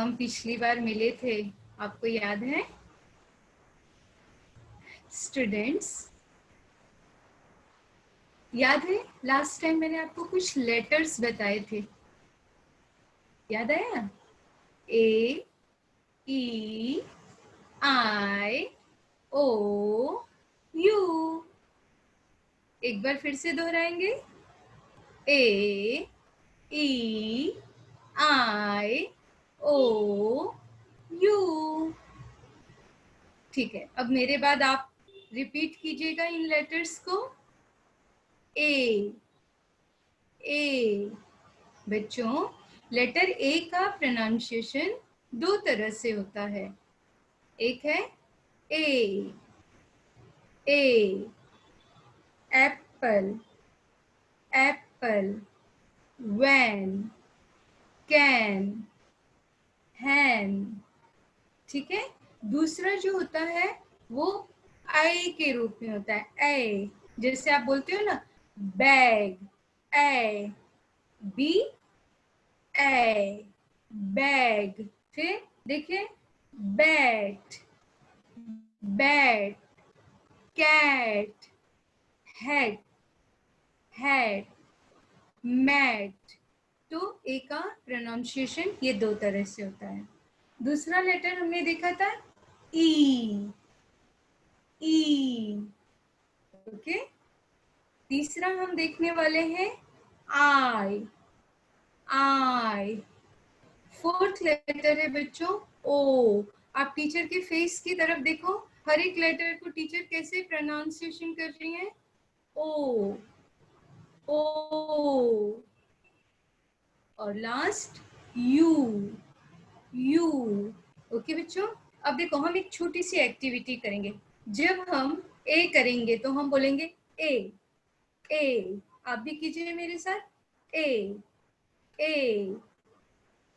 हम पिछली बार मिले थे, आपको याद है स्टूडेंट्स? याद है लास्ट टाइम मैंने आपको कुछ लेटर्स बताए थे, याद आया? ए, ई, आई, ओ, यू। एक बार फिर से दोहराएंगे। ए, ई, आई, ओ, यू। ठीक है, अब मेरे बाद आप रिपीट कीजिएगा इन लेटर्स को। ए, ए। बच्चों, लेटर ए का प्रोनाउंसिएशन दो तरह से होता है। एक है ए, ए, एप्पल, एप्पल, वैन, कैन, हैन। ठीक है, दूसरा जो होता है वो आई के रूप में होता है। ए, जैसे आप बोलते हो ना bag, A, B, A, bag. फिर देखिए bat, bat, cat, head, head, mat. तो ए का प्रोनाउंसिएशन ये दो तरह से होता है। दूसरा लेटर हमने देखा था ई, ई। ओके, तीसरा हम देखने वाले हैं आई, आई। फोर्थ लेटर है बच्चों ओ। आप टीचर के फेस की तरफ देखो, हर एक लेटर को टीचर कैसे प्रोनाउंसिएशन कर रही है। ओ, ओ। और लास्ट यू, यू। ओके बच्चों, अब देखो हम एक छोटी सी एक्टिविटी करेंगे। जब हम ए करेंगे तो हम बोलेंगे ए, ए। आप भी कीजिए मेरे साथ। ए, ए,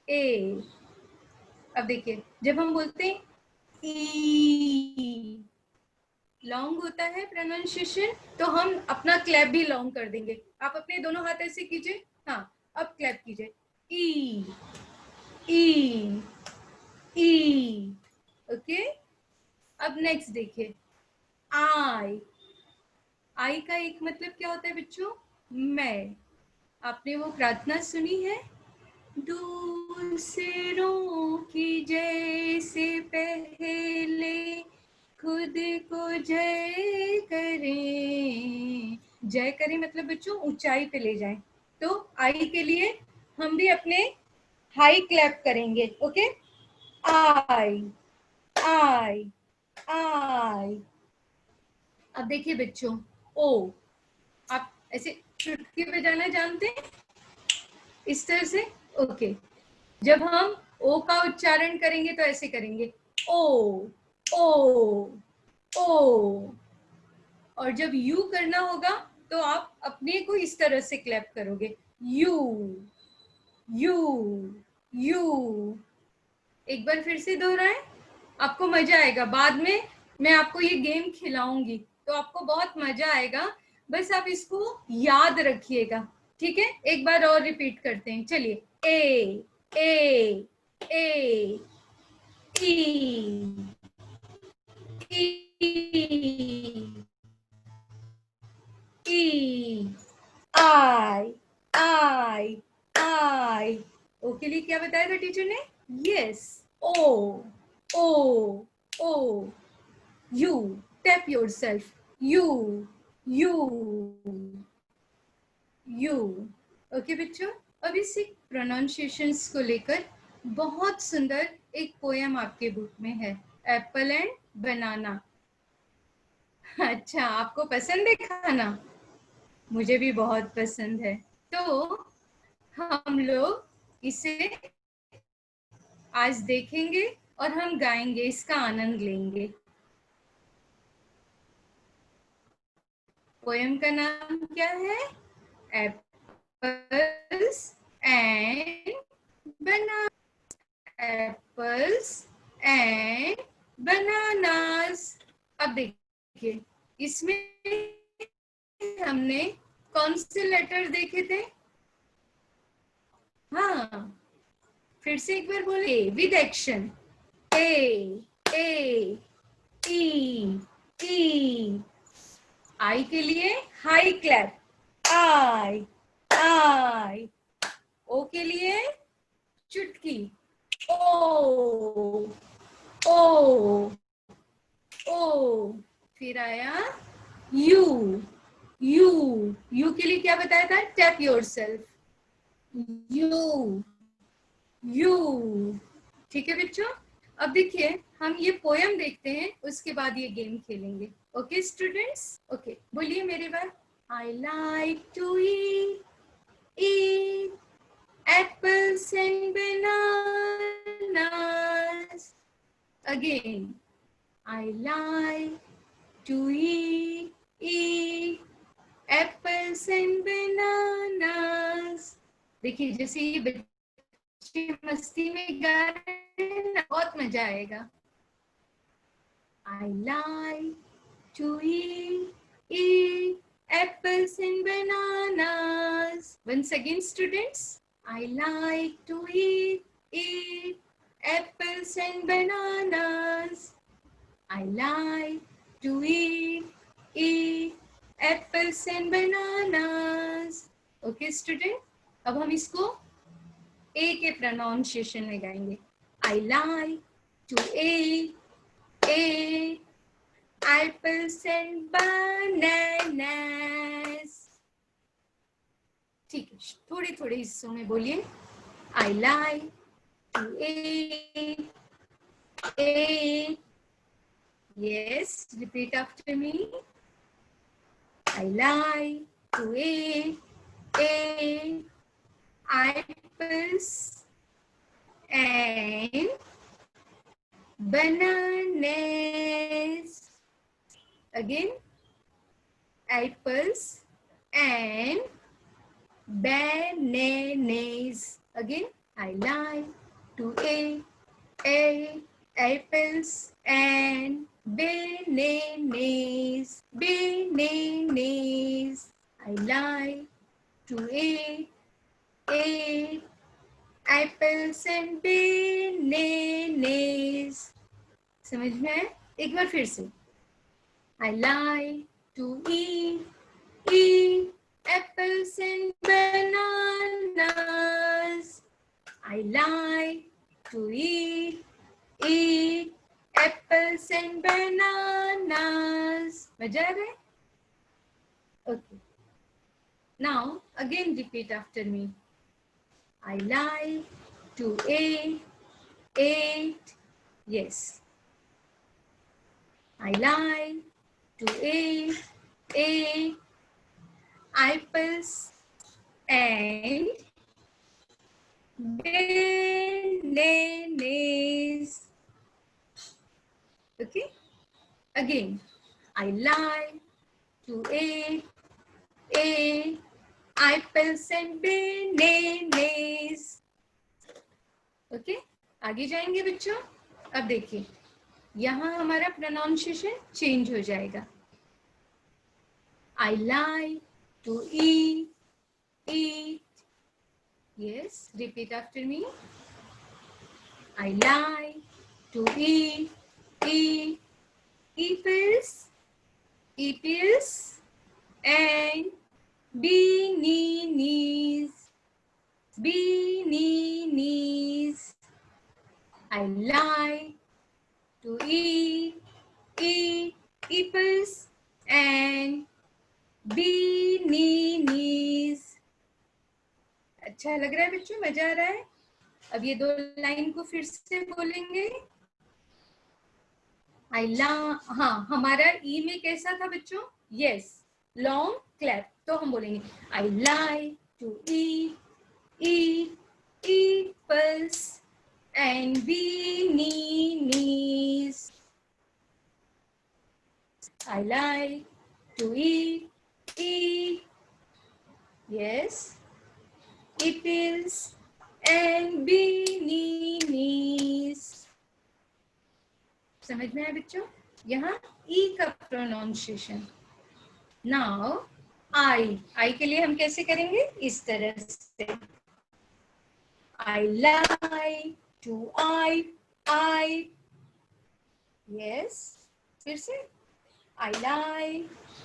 ए। अब देखिए जब हम बोलते हैं ई, लॉन्ग होता है प्रोनाउंसिएशन, तो हम अपना क्लैप भी लॉन्ग कर देंगे। आप अपने दोनों हाथ ऐसे कीजिए। हाँ, अब क्लैप कीजिए। ई, ई, ई। ओके, अब नेक्स्ट देखिए आई। आई का एक मतलब क्या होता है बच्चों? मैं। आपने वो प्रार्थना सुनी है, दूसरों की जैसे पहले खुद को जय करें। जय करें मतलब बच्चों ऊंचाई पे ले जाएं। तो आई के लिए हम भी अपने हाई क्लैप करेंगे। ओके, आई, आई, आई। अब देखिए बच्चों ओ। आप ऐसे चुटकी बजाना जानते हैं इस तरह से? ओके, जब हम ओ का उच्चारण करेंगे तो ऐसे करेंगे ओ, ओ, ओ। और जब यू करना होगा तो आप अपने को इस तरह से क्लैप करोगे, यू, यू, यू। एक बार फिर से दोहराएं, आपको मजा आएगा। बाद में मैं आपको ये गेम खिलाऊंगी तो आपको बहुत मजा आएगा। बस आप इसको याद रखिएगा, ठीक है? एक बार और रिपीट करते हैं, चलिए। ए, A, A, E, E, I, I, I. O के लिए क्या बताया था टीचर ने? Yes, O, O, O. U, tap yourself, U, U, U. Okay बच्चों, अब इस प्रोनाउंसिएशंस को लेकर बहुत सुंदर एक पोएम आपके बुक में है, एप्पल एंड बनाना। अच्छा, आपको पसंद है खाना? मुझे भी बहुत पसंद है। तो हम लोग इसे आज देखेंगे और हम गाएंगे, इसका आनंद लेंगे। पोएम का नाम क्या है? Apples and banana, apples and bananas. अब देखिए इसमें हमने कौन से लेटर देखे थे? हाँ, फिर से एक बार बोले with action, A A E E. आई के लिए high clap, I I. O के लिए चुटकी, ओ ओ ओ। फिर आया यू, यू। यू के लिए क्या बताया था? Tap yourself, U you. ठीक है बच्चों, अब देखिए हम ये पोयम देखते हैं, उसके बाद ये गेम खेलेंगे। ओके स्टूडेंट्स, ओके बोलिए मेरे बाद। I like to eat apples and bananas. Again, I like to eat apples and bananas. देखिए जैसे ये बच्चे मस्ती में गा रहे हैं ना, बहुत मजा आएगा। I like to eat apples and bananas. Once again, students, I like to eat apples and bananas. I like to eat apples and bananas. Okay, student. अब हम इसको ए के प्रोनाउंसिएशन में गाएंगे। I like to eat apples and bananas. ठीक है, थोड़े थोड़े हिस्सों में बोलिए। I like to eat. Yes, repeat after me. I like to eat apples and bananas. Again, apples and bananas. Again, I like to eat apples and bananas. Bananas. I like to eat apples and bananas. समझ में आया? एक बार फिर से। I like to eat apples and bananas. I like to eat apples and bananas. मजा आ रहा है? Okay. Now again repeat after me. I like to eat. Yes. I like to eat apples and bananas. Okay. Again, I like to eat apples and bananas. Okay, आगे जाएंगे बच्चों। अब देखिए यहाँ हमारा प्रोनाउंसिएशन चेंज हो जाएगा। I like to eat. Yes, repeat after me. I like to eat apples and bananas. I like to eat apples and bananas. अच्छा लग रहा है बच्चों? मजा आ रहा है? अब ये दो लाइन को फिर से बोलेंगे। हाँ, हमारा ई में कैसा था बच्चों? Yes, long clap. तो हम बोलेंगे I like to eat apples and bananas. I like to eat yes, apples and bananas. समझ में आया बच्चों? यहाँ ई का प्रोनाउंसिएशन। नाउ आई के लिए हम कैसे करेंगे? इस तरह से I lie to I. Yes. फिर से I lie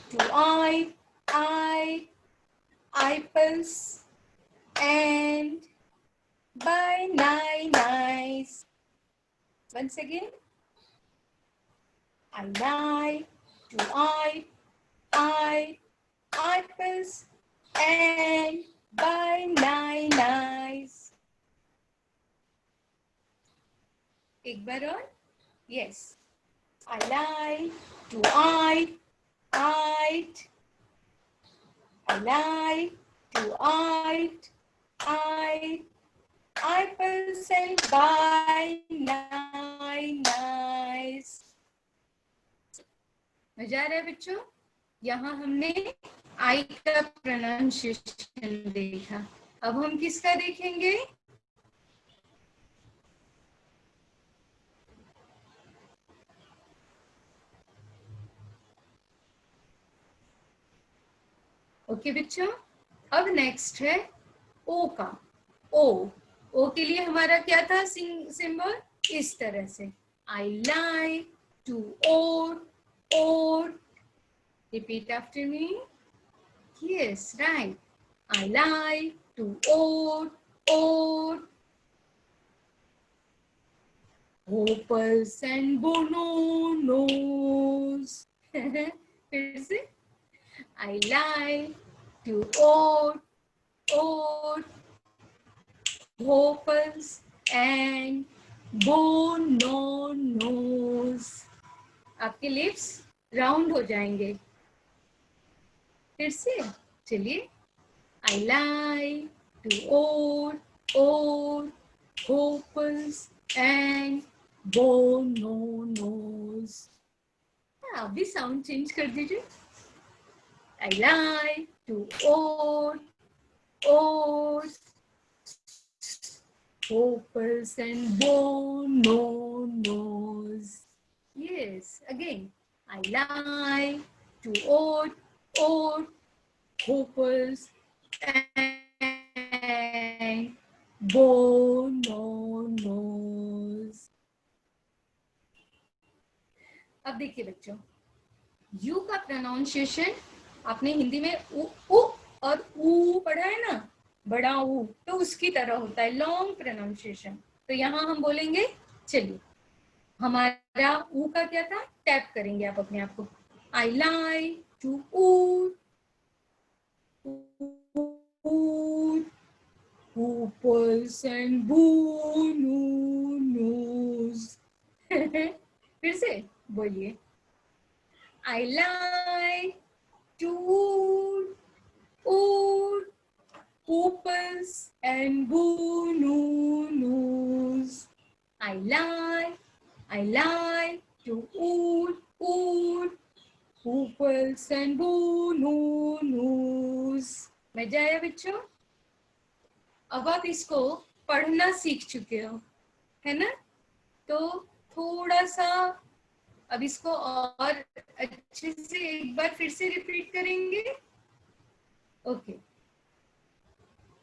to I pulse and by nice. Once again, I lie to I pulse and by nice. एक बार और. Yes. I lie to I lie to I pulse and by nice. मजा आ रहा है बच्चों? यहाँ हमने I का pronunciation देखा. अब हम किसका देखेंगे? ओके बच्चों, अब नेक्स्ट है ओ का. ओ के लिए हमारा क्या था सिंबल? इस तरह से I lie to oat. Repeat after me. Yes, right. I lie to oat. Opals and bononos. फिर से I lie to oat, opals and bononos. आपके लिप्स राउंड हो जाएंगे. फिर से चलिए. I lie to oat, opals and bononos. आप भी साउंड चेंज कर दीजिए. I lie to oat, opals and bononos. Yes, again. I lie to oat, opals and bononos. अब देखिए बच्चों, यू का प्रोनाउंसिएशन आपने हिंदी में उ और ऊ पढ़ा है ना, बड़ा ऊ, तो उसकी तरह होता है, लॉन्ग प्रोनाउंसिएशन. तो यहाँ हम बोलेंगे. चलिए, हमारा ऊ का क्या था? टैप करेंगे आप अपने आप को. I lie to opals and bononos. फिर से बोलिए. I lie to opals and bononos. I lie to opals and bononos. मजा आया बच्चों? अब आप इसको पढ़ना सीख चुके हो, है ना? तो थोड़ा सा अब इसको और अच्छे से एक बार फिर से रिपीट करेंगे.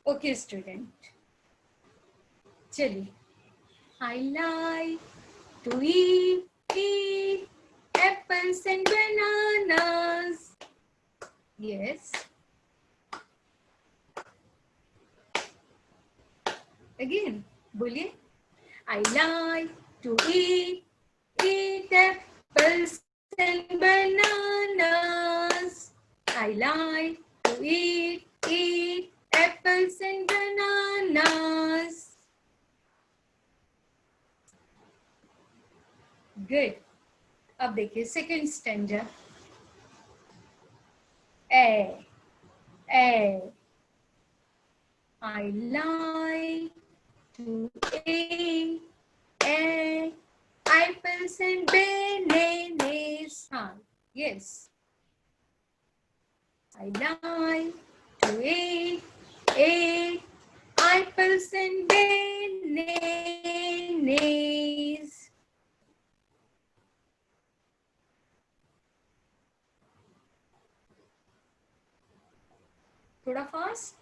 ओके स्टूडेंट, चलिए. I lie to eat apples and bananas. Yes. Again, बोलिए. I like to eat apples and bananas. I like to eat apples and bananas. Good. अब देखिए second stanza. A. I like to eat apples and bananas. हाँ, yes. I like to eat apples and bananas. थोड़ा fast.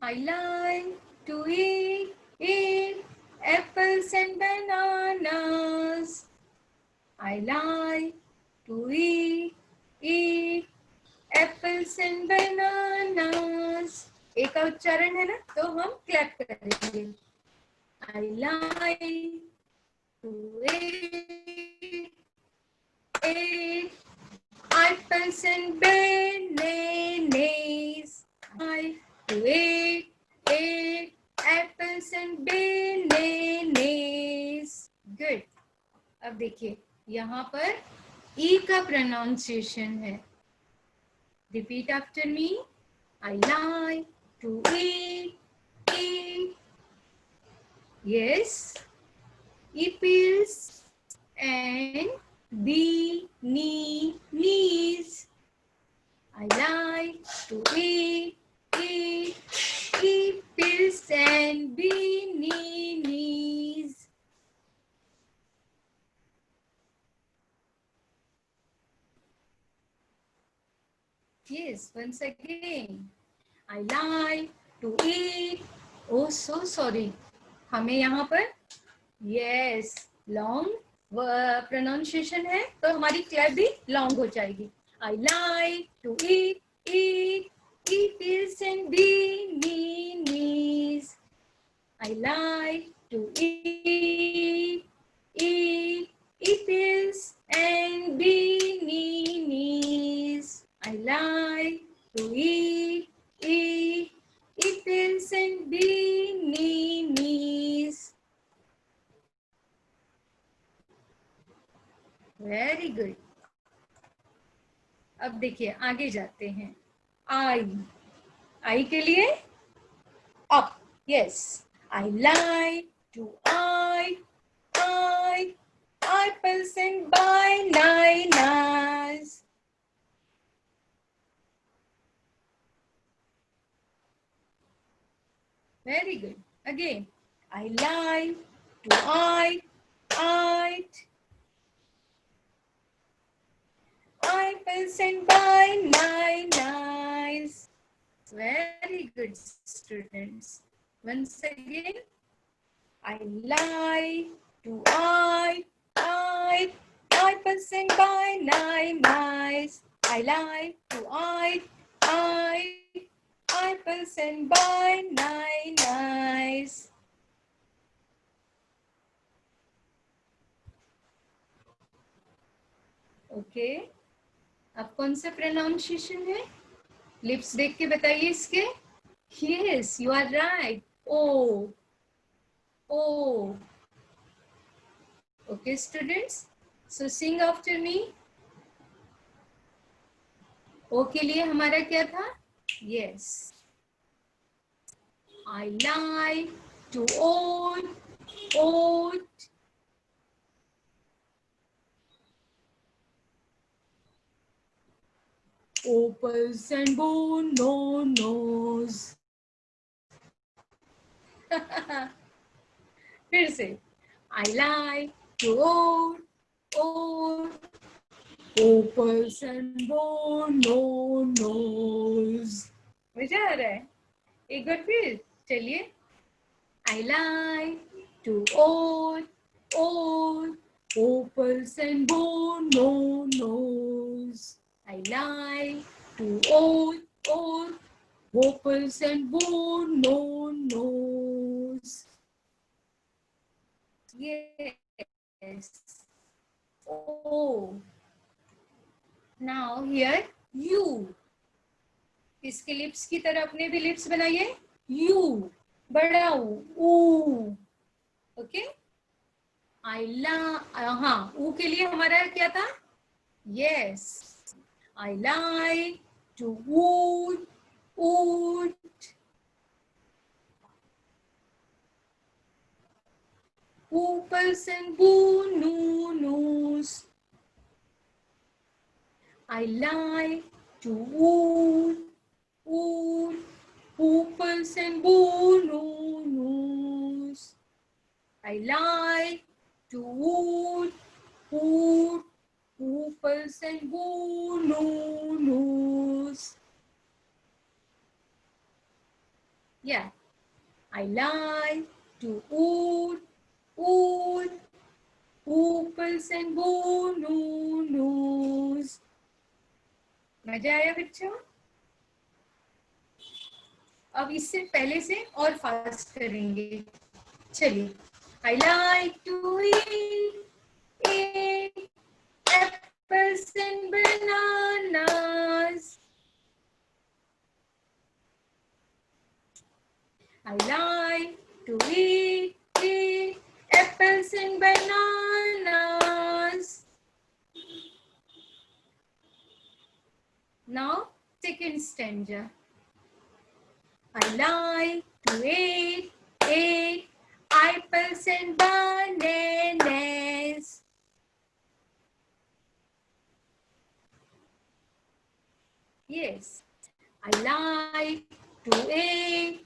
I like to eat eat apples and bananas. I like to eat apples and bananas. एक का उच्चारण है ना, तो हम clap करेंगे. I like to eat apples and bananas. I like to eat apples and bananas. Good. अब देखिए यहाँ पर ई का प्रोनाउंसिएशन है. Repeat after me. I like to eat. Yes. Apples and knees. I like to eat apples and knees. Yes, once again. I like to eat. Oh, so sorry. हमें यहाँ पर yes long pronunciation है, तो हमारी clap भी long हो जाएगी. I like to eat apples and knees. I like to eat apples and knees. I like to eat apples and knees. Very good. अब देखिए आगे जाते हैं. आई के लिए up. Yes. I like to apples and bananas. Very good. Again, I like to apples and bananas. Very good, students. Once again, I like to apples and bananas. I like to apples and bananas. Okay. अब कौन सा pronunciation है? Lips देख के बताइए इसके. Yes, you are right. O. Okay students, so sing after me. O के लिए हमारा क्या था? Yes. I like to oat. Opals and bananas. फिर से. I like to oat. Opals and bananas. मजा आ रहा है? एक बार फिर चलिए. I like to oat. Opals and bananas. I like to oat. Opals and bananas. Yes. Oh. Now here you. इसके lips की तरह अपने भी लिप्स बनाइए. यू, बड़ा ऊ. ओके. आई ला. हाँ, ऊ के लिए हमारा क्या था? यस. आई लाइक टू ऊट. Opals and bananas. I like to oat. Opals and bananas. I like to oat. Opals and bananas. Yeah, I like to oot, oot, ooples and bonus. मजा आया बच्चों? अब इससे पहले से और फास्ट करेंगे. चलिए. I like to eat apples and bananas. I like to eat apples and bananas. Now, second stanza. I like to eat apples and bananas. Yes, I like to eat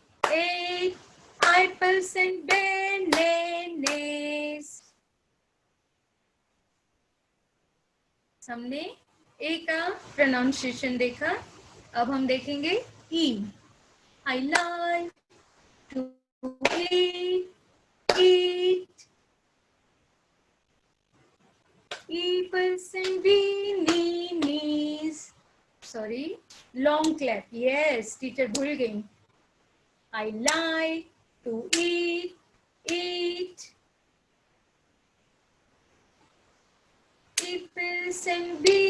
apples and bananas. हमने ए का pronunciation देखा. अब हम देखेंगे ई. I like to eat apples and bananas. Sorry, long clap. Yes, teacher भूल गई. I like to eat apples and bananas.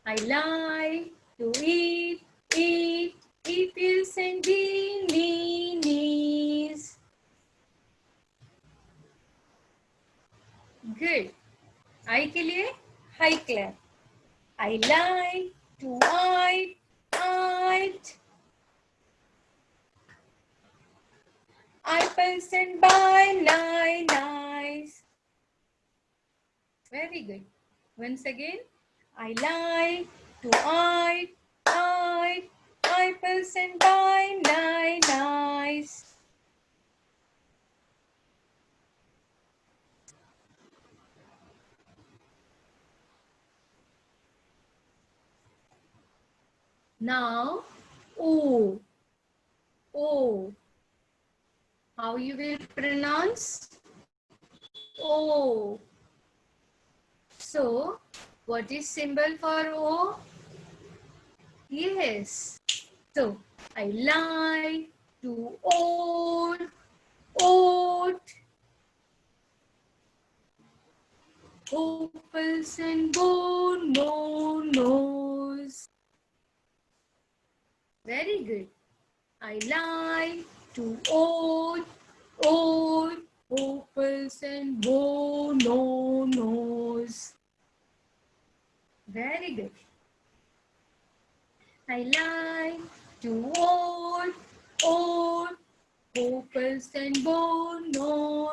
I like to eat apples and bananas. Good. I के लिए high clap. I like to eat apples and bananas. Very good. Once again, I like to eat apples and bananas. Now, O. O. How you will pronounce? O. So, what is symbol for O? Yes. So, I like to oat apples and bananas. Very good. I like to oat apples and bananas. Very good. I like to oat apples and bananas.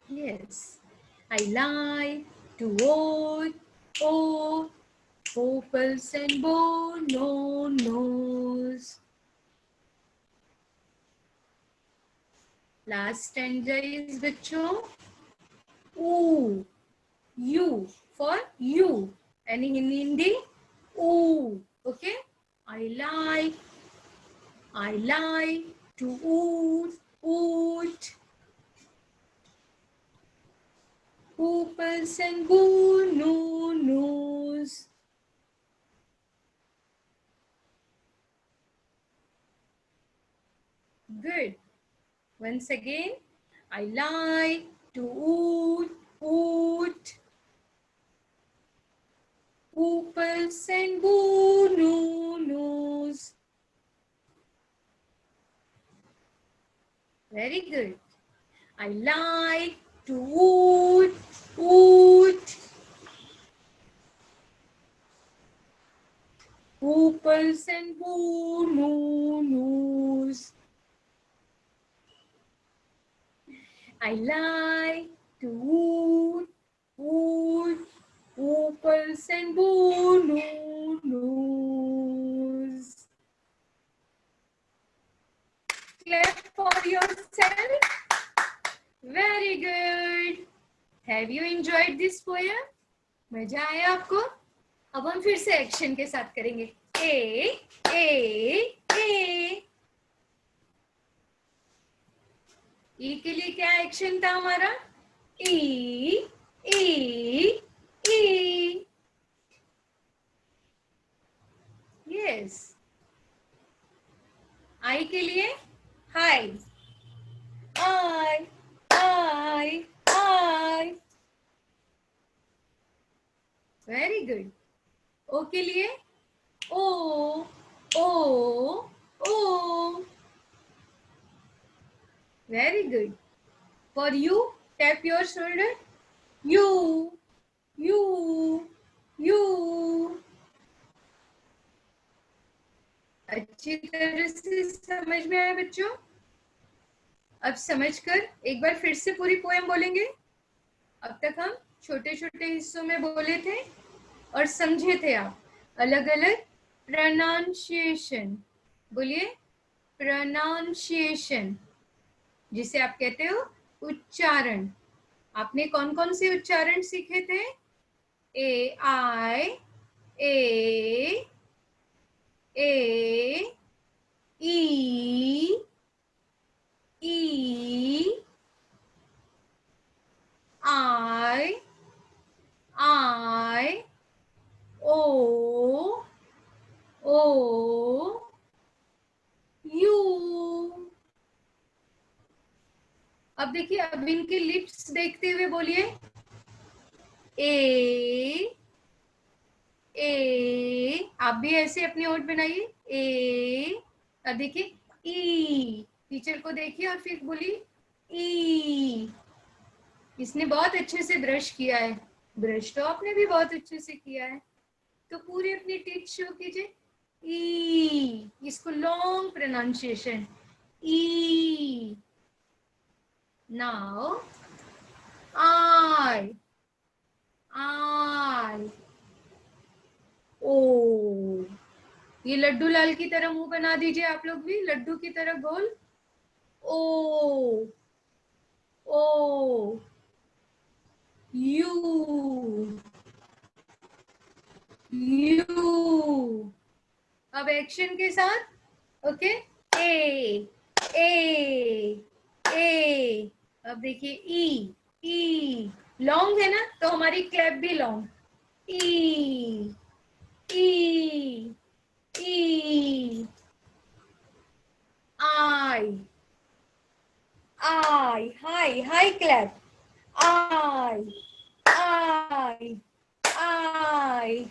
Yes, I like to oat apples and bananas. Last stanza is बच्चों U. U for you. And in Hindi, U. Okay. I like to oot apples and bananas. Good. Once again, I like to oot apples and bananas. Very good. I like to oot apples and bananas. I like to oot apples and bananas. Clap for yourself. Very good. Have you enjoyed this poem? मजा आया आपको? अब हम फिर से action के साथ करेंगे. ए ए ए. ई के लिए क्या एक्शन था हमारा? ई ई ई. यस. आई के लिए high. I I I. Very good. O के लिए O O O. Very good. For you, tap your shoulder. U U U. अच्छी तरह से समझ में आया बच्चों? अब समझकर एक बार फिर से पूरी पोएम बोलेंगे. अब तक हम छोटे छोटे हिस्सों में बोले थे और समझे थे आप अलग अलग प्रोनाउंसिएशन. बोलिए. प्रोनाउंसिएशन, जिसे आप कहते हो उच्चारण. आपने कौन कौन से उच्चारण सीखे थे? ए आई, ए ई, ई, आई, ओ, यू. अब देखिए, अब इनके लिप्स देखते हुए बोलिए. ए ए. आप भी ऐसे अपनी होठ बनाइए. ए. अब देखिए ई. टीचर को देखिए और फिर बोलिए ई. इसने बहुत अच्छे से ब्रश किया है. ब्रश तो आपने भी बहुत अच्छे से किया है. तो पूरे अपनी टीथ शो कीजिए. ई. इसको long pronunciation. E. Now I. I. O. ये लड्डू लाल की तरह मुंह बना दीजिए. आप लोग भी लड्डू की तरह गोल. O O. U U. अब एक्शन के साथ. ओके. A A A. अब देखिए ई. ई लॉन्ग है ना, तो हमारी क्लैप भी long. E E E. I I. High high clap. I I I.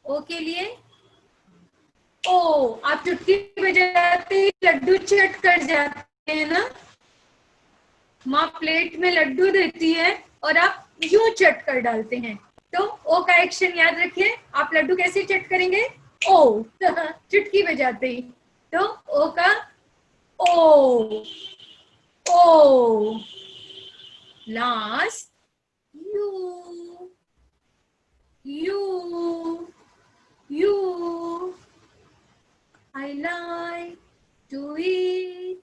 O के लिए ओ. आप चुटकी बजाते ही लड्डू चट कर जाते हैं ना. माँ प्लेट में लड्डू देती है और आप यूं चट कर डालते हैं. तो ओ का एक्शन याद रखिए. आप लड्डू कैसे चट करेंगे? ओ. चुटकी बजाते ही. तो ओ का O O. Last U U U. I like to eat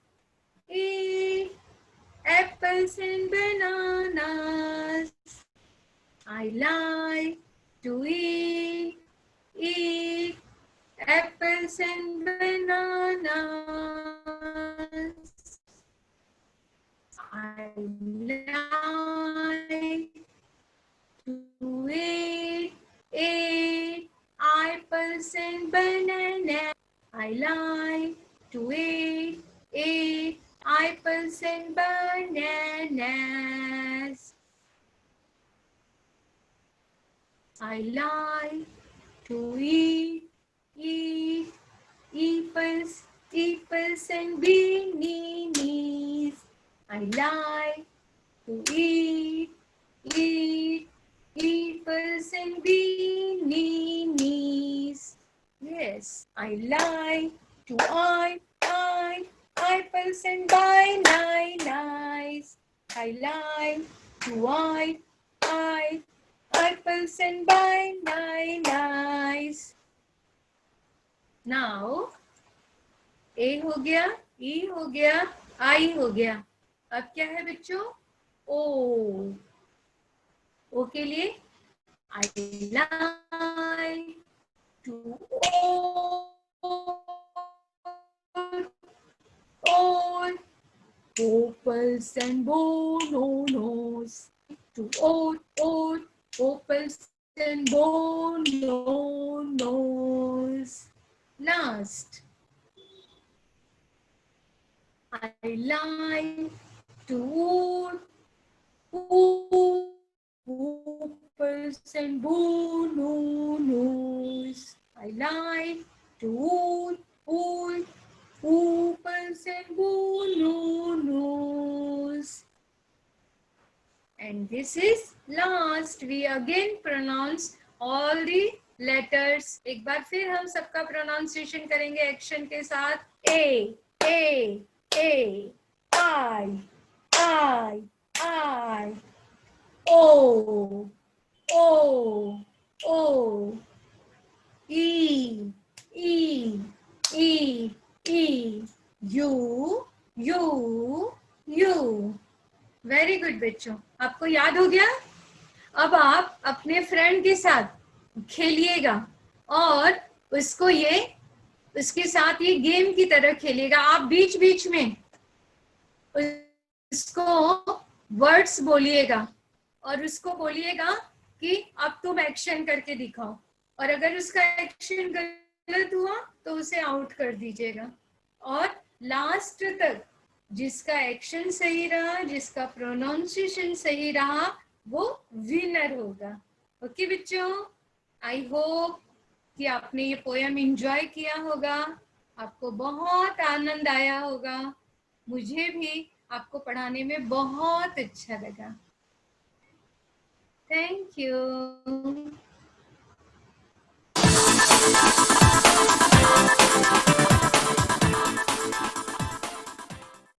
apples and bananas. I like to eat apples and bananas. I like to eat apples and bananas. I like to eat apples and bananas. I like to eat apples and bananas. I like to eat apples and bananas. Yes, I like to eat apples and bananas. I like to eat apples and bananas. Now, A हो गया, E हो गया, I हो गया. अब क्या है बच्चों? ओ, ओ के लिए I like to oat, opals and bonos, to oat, opals and bonos. Last, I like to opals and bonos. I like to opals and bonos. And this is last. We again pronounce all the letters. एक बार फिर हम सबका pronunciation करेंगे action के साथ. A, I, O, E, U. Very good बच्चों, आपको याद हो गया? अब आप अपने फ्रेंड के साथ खेलिएगा और उसके साथ ये गेम की तरह खेलिएगा. आप बीच बीच में उसको वर्ड्स बोलिएगा और उसको बोलिएगा कि अब तुम एक्शन करके दिखाओ, और अगर उसका एक्शन गलत हुआ तो उसे आउट कर दीजिएगा. और लास्ट तक जिसका एक्शन सही रहा, जिसका प्रोनाउंसिएशन सही रहा, वो विनर होगा. ओके बच्चों, आई होप कि आपने ये पोयम एंजॉय किया होगा, आपको बहुत आनंद आया होगा. मुझे भी आपको पढ़ाने में बहुत अच्छा लगा. Thank you.